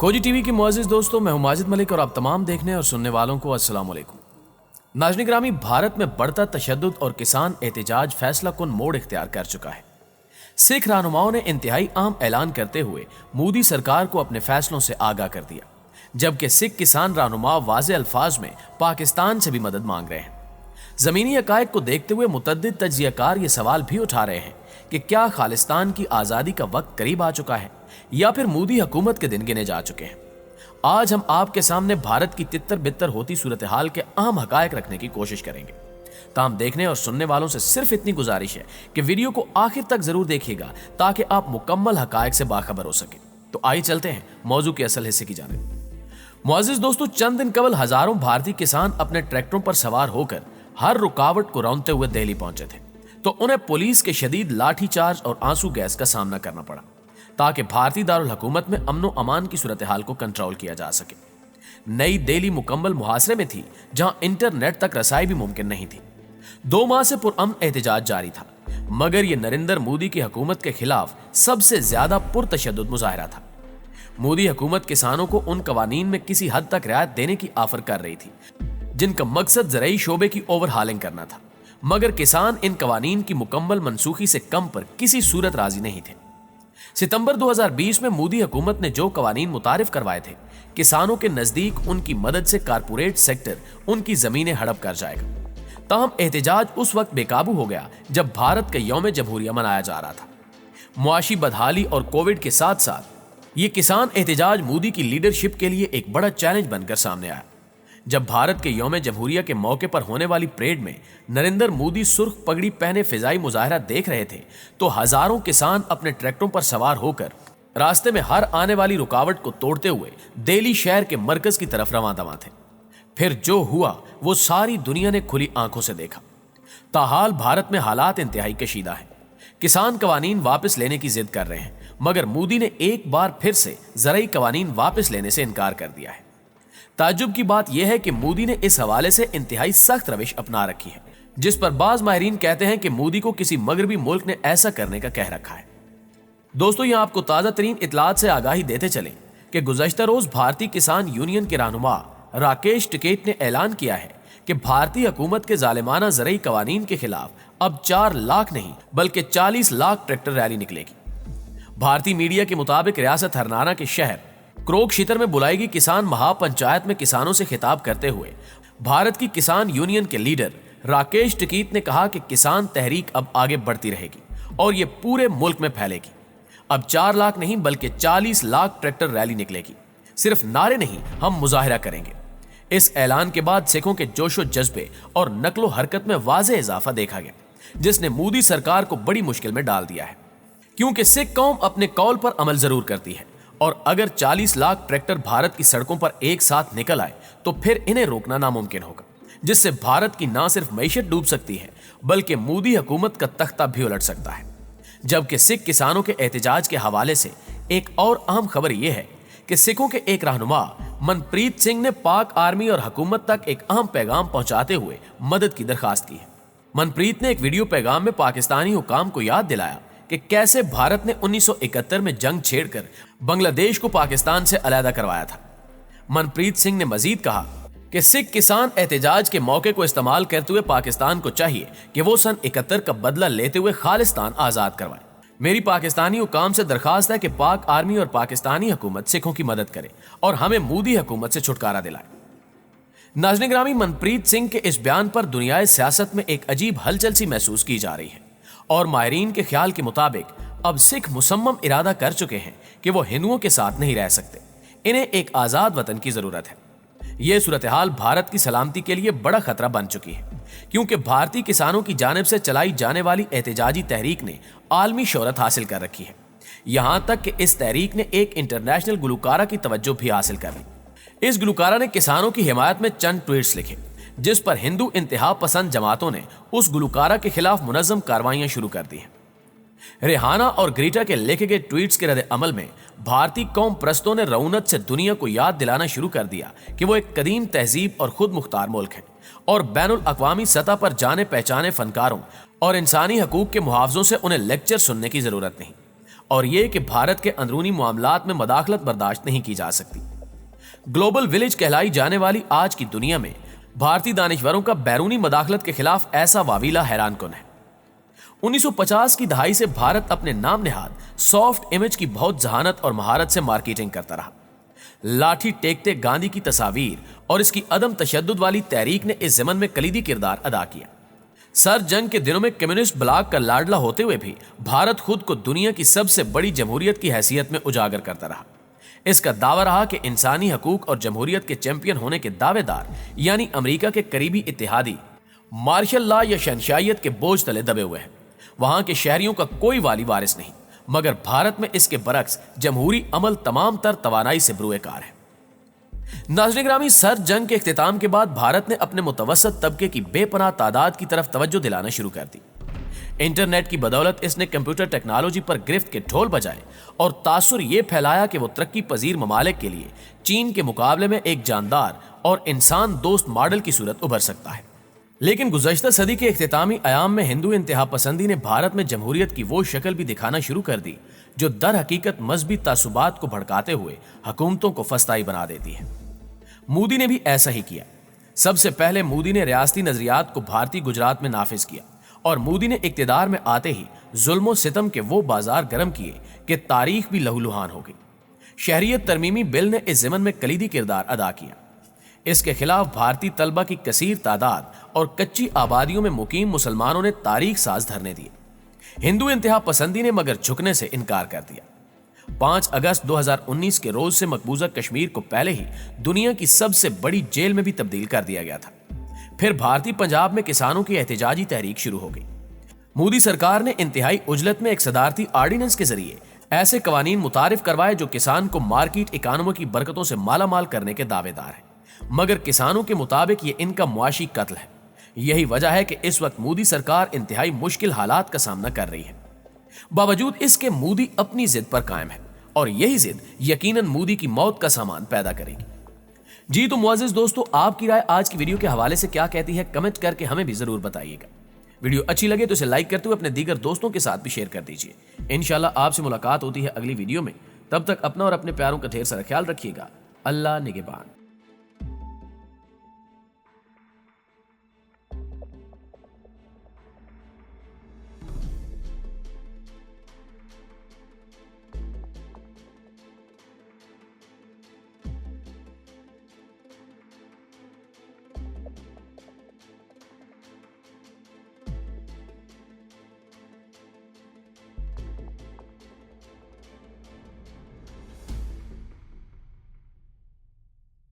खोजी टीवी के मुअज़्ज़िज़ दोस्तों, मैं हूं माजिद मलिक और आप तमाम देखने और सुनने वालों को अस्सलाम वालेकुम। नाज़रीन ग्रामी, भारत में बढ़ता तशद्दुद और किसान एहतजाज फैसला कुन मोड़ इख्तियार कर चुका है। सिख रहनुमाओं ने इंतहाई अहम ऐलान करते हुए मोदी सरकार को अपने फैसलों से आगाह कर दिया, जबकि सिख किसान रहनुमा वाज़े अल्फाज में पाकिस्तान से भी मदद मांग रहे हैं। जमीनी हकायक को देखते हुए मुतअद्दिद तज्ज़ियाकार ये सवाल भी उठा रहे हैं कि क्या खालिस्तान की आज़ादी का वक्त करीब आ चुका है या फिर मोदी हुकूमत के दिन गिने जा चुके हैं। आज हम आपके सामने भारत की तितर बितर होती सूरत हाल के अहम हकायक रखने की कोशिश करेंगे। ताम देखने और सुनने वालों से सिर्फ इतनी गुजारिश है कि वीडियो को आखिर तक जरूर देखिएगा ताकि आप मुकम्मल हकायक से बाखबर हो सके। तो आइए चलते हैं मौजू के असल हिस्से की जानिब। मुअज़्ज़िज़ दोस्तों, चंद दिन कबल हजारों भारतीय किसान अपने ट्रैक्टरों पर सवार होकर हर रुकावट को रौंदते हुए दिल्ली पहुंचे थे, तो उन्हें पुलिस के शदीद लाठीचार्ज और आंसू गैस का सामना करना पड़ा ताकि भारतीय दारुल हुकूमत में अमनो अमान की सूरत हाल को कंट्रोल किया जा सके। नई दिल्ली मुकम्मल मुहासरे में थी, जहां इंटरनेट तक रसाई भी मुमकिन नहीं थी। 2 माह से पुरअमन एहतजाज जारी था, मगर यह नरेंद्र मोदी की हुकूमत के खिलाफ सबसे ज्यादा पुरतशद्दुद मुजाहरा था। मोदी हुकूमत किसानों को उन कवानीन में किसी हद तक रियायत देने की ऑफर कर रही थी जिनका मकसद ज़राई शोबे की ओवरहालिंग करना था, मगर किसान इन कवानीन की मुकम्मल मनसूखी से कम पर किसी सूरत राजी नहीं थे। सितंबर 2020 में मोदी हुकूमत ने जो कवानीन मुतारिफ करवाए थे, किसानों के नजदीक उनकी मदद से कारपोरेट सेक्टर उनकी जमीनें हड़प कर जाएगा। ताहम एहतजाज उस वक्त बेकाबू हो गया जब भारत का यौम जमहूरिया मनाया जा रहा था। मुआशी बदहाली और कोविड के साथ साथ ये किसान एहतजाज मोदी की लीडरशिप के लिए एक बड़ा चैलेंज बनकर सामने आया। जब भारत के यौम जमहूरिया के मौके पर होने वाली परेड में नरेंद्र मोदी सुर्ख पगड़ी पहने फिजाई मुजाहरा देख रहे थे, तो हजारों किसान अपने ट्रैक्टरों पर सवार होकर रास्ते में हर आने वाली रुकावट को तोड़ते हुए दिल्ली शहर के मरकज की तरफ रवां दवा थे। फिर जो हुआ वो सारी दुनिया ने खुली आंखों से देखा। ताहाल भारत में हालात इंतहाई कशीदा है। किसान कवानीन वापस लेने की जिद कर रहे हैं, मगर मोदी ने एक बार फिर से ज़राई कवानीन वापस लेने से इनकार कर दिया है। ताज्जुब की बात यह है कि मोदी ने इस हवाले से इंतहाई सख्त रविश अपना रखी है, जिस पर बाज माहिरीन कहते हैं कि मोदी को किसी मगरबी मुल्क ने ऐसा करने का कह रखा है। दोस्तों, यहां आपको ताजा तरीन इतलात से आगाही देते चले कि गुज़श्ता रोज भारतीय किसान यूनियन के रहनुमा राकेश टिकैत ने ऐलान किया है कि भारतीय हुकूमत के जालिमाना ज़राई कवानीन के खिलाफ अब 4 लाख नहीं बल्कि 40 लाख ट्रैक्टर रैली निकलेगी। भारतीय मीडिया के मुताबिक रियासत हरियाणा के शहर क्रोकशितर में बुलाएगी किसान महापंचायत में किसानों से खिताब करते हुए भारत की किसान यूनियन के लीडर राकेश टिकैत ने कहा कि किसान तहरीक अब आगे बढ़ती रहेगी और ये पूरे मुल्क में फैलेगी। अब 4 लाख नहीं बल्कि 40 लाख ट्रैक्टर रैली निकलेगी। सिर्फ नारे नहीं, हम मुजाहिरा करेंगे। इस ऐलान के बाद सिखों के जोशो जज्बे और नकलो हरकत में वाज़े इजाफा देखा गया, जिसने मोदी सरकार को बड़ी मुश्किल में डाल दिया है, क्योंकि सिख कौम अपने कौल पर अमल जरूर करती है और अगर 40 लाख ट्रैक्टर भारत की सड़कों पर एक साथ निकल आए तो फिर इन्हें रोकना नामुमकिन होगा, जिससे भारत की ना सिर्फ मईशत डूब सकती है बल्कि मोदी हुकूमत का तख्ता भी उलट सकता है। जबकि सिख किसानों के एहतजाज के हवाले से एक और अहम खबर यह है कि सिखों के एक रहनुमा मनप्रीत सिंह ने पाक आर्मी और हुकूमत तक एक अहम पैगाम पहुंचाते हुए मदद की दरखास्त की है। मनप्रीत ने एक वीडियो पैगाम में पाकिस्तानी हुकाम को याद दिलाया कि कैसे भारत ने 1971 में जंग छेड़कर बांग्लादेश को पाकिस्तान से अलहदा करवाया था। मनप्रीत सिंह ने मजीद कहा कि सिख किसान एहतजाज के मौके को इस्तेमाल करते हुए पाकिस्तान को चाहिए कि वो सन 71 का बदला लेते हुए खालिस्तान आजाद करवाए। मेरी पाकिस्तानी हुकाम से दरखास्त है कि पाक आर्मी और पाकिस्तानी हुकूमत सिखों की मदद करे और हमें मोदी हुकूमत से छुटकारा दिलाए। नाज़रीन ग्रामी, मनप्रीत सिंह के इस बयान पर दुनियाई सियासत में एक अजीब हलचल सी महसूस की जा रही है और माहिरीन के ख्याल के मुताबिक अब सिख मुसम्मम इरादा कर चुके हैं कि वो हिंदुओं के साथ नहीं रह सकते। इन्हें एक आजाद वतन की जरूरत है। यह सूरत हाल भारत की सलामती के लिए बड़ा खतरा बन चुकी है, क्योंकि भारतीय किसानों की जानिब से चलाई जाने वाली एहतजाजी तहरीक ने आलमी शोहरत हासिल कर रखी है। यहां तक कि इस तहरीक ने एक इंटरनेशनल गुलकारा की तवज्जो भी हासिल कर ली। इस गुलकारा ने किसानों की हिमायत में चंद ट्वीट्स लिखे, जिस पर हिंदू इंतहा पसंद जमातों ने उस गुलकारा के खिलाफ मुनज़्ज़म कार्रवाइयां शुरू कर दी हैं। रेहाना और ग्रीटा के लिखे गए ट्वीट्स के रद्द अमल में भारतीय कौम प्रस्तों ने रऊनत से दुनिया को याद दिलाना शुरू कर दिया कि वो एक कदीम तहजीब और खुद मुख्तार मुल्क है और बैनुल अक़वामी सतह पर जाने पहचाने फनकारों और इंसानी हकूक के मुहावजों से उन्हें लेक्चर सुनने की जरूरत नहीं। اور یہ کہ بھارت کے اندرونی معاملات میں مداخلت برداشت نہیں کی جا سکتی۔ گلوبل ولیج کہلائی جانے والی آج کی دنیا میں بھارتی دانشوروں کا بیرونی مداخلت کے خلاف ایسا واویلا حیران کن ہے۔ 1950 کی دہائی سے بھارت اپنے نام نہاد سافٹ امیج کی بہت ذہانت اور مہارت سے مارکیٹنگ کرتا رہا۔ لاٹھی ٹیکتے گاندھی کی تصاویر اور اس کی عدم تشدد والی تحریک نے اس ضمن میں کلیدی کردار ادا کیا۔ سر جنگ کے دنوں میں کمیونسٹ بلاک کا لاڈلا ہوتے ہوئے بھی بھارت خود کو دنیا کی سب سے بڑی جمہوریت کی حیثیت میں اجاگر کرتا رہا۔ اس کا دعویٰ رہا کہ انسانی حقوق اور جمہوریت کے چیمپئن ہونے کے دعوے دار یعنی امریکہ کے قریبی اتحادی مارشل لا یا شہنشاہیت کے بوجھ تلے دبے ہوئے ہیں۔ وہاں کے شہریوں کا کوئی والی وارث نہیں، مگر بھارت میں اس کے برعکس جمہوری عمل تمام تر توانائی سے بروئے کار ہے۔ ناظرین گرامی، سر جنگ کے اختتام کے بعد بھارت نے اپنے متوسط طبقے کی بے پناہ تعداد کی طرف توجہ دلانا شروع کر دی۔ انٹرنیٹ کی بدولت اس نے کمپیوٹر ٹیکنالوجی پر گرفت کے ڈھول بجائے اور تاثر یہ پھیلایا کہ وہ ترقی پذیر ممالک کے لیے چین کے مقابلے میں ایک جاندار اور انسان دوست ماڈل کی صورت ابھر سکتا ہے۔ لیکن گزشتہ صدی کے اختتامی ایام میں ہندو انتہا پسندی نے بھارت میں جمہوریت کی وہ شکل بھی دکھانا شروع کر دی جو در حقیقت مذہبی تعصبات کو بھڑکاتے ہوئے حکومتوں کو فسطائی بنا دیتی ہے۔ مودی نے بھی ایسا ہی کیا۔ سب سے پہلے مودی نے ریاستی نظریات کو بھارتی گجرات میں نافذ کیا اور مودی نے اقتدار میں آتے ہی ظلم و ستم کے وہ بازار گرم کیے کہ تاریخ بھی لہولہان ہو گئی۔ شہریت ترمیمی بل نے اس ضمن میں کلیدی کردار ادا کیا۔ اس کے خلاف بھارتی طلبہ کی کثیر تعداد اور کچی آبادیوں میں مقیم مسلمانوں نے تاریخ ساز دھرنے دیے۔ ہندو انتہا پسندی نے مگر جھکنے سے انکار کر دیا۔ 5 اگست 2019 کے روز سے مقبوضہ کشمیر کو پہلے ہی دنیا کی سب سے بڑی جیل میں بھی تبدیل کر دیا گیا تھا۔ پھر بھارتی پنجاب میں کسانوں کی احتجاجی تحریک شروع ہو گئی۔ مودی سرکار نے انتہائی عجلت میں ایک صدارتی آرڈیننس کے ذریعے ایسے قوانین متعارف کروائے جو کسان کو مارکیٹ اکانومی کی برکتوں سے مالا مال کرنے کے دعوے دار ہیں، مگر کسانوں کے مطابق یہ ان کا معاشی قتل ہے۔ یہی وجہ ہے کہ اس وقت مودی سرکار انتہائی مشکل حالات کا سامنا کر رہی ہے۔ باوجود اس کے مودی اپنی ضد پر قائم ہے اور یہی ضد یقیناً مودی کی موت کا سامان پیدا کرے گی۔ جی تو معزز دوستو، آپ کی رائے آج کی ویڈیو کے حوالے سے کیا کہتی ہے؟ کمنٹ کر کے ہمیں بھی ضرور بتائیے گا۔ ویڈیو اچھی لگے تو اسے لائک کرتے ہوئے اپنے دیگر دوستوں کے ساتھ بھی شیئر کر دیجیے۔ انشاءاللہ آپ سے ملاقات ہوتی ہے اگلی ویڈیو میں۔ تب تک اپنا اور اپنے پیاروں کا ڈھیر سارا خیال رکھیے گا۔ اللہ نگہبان۔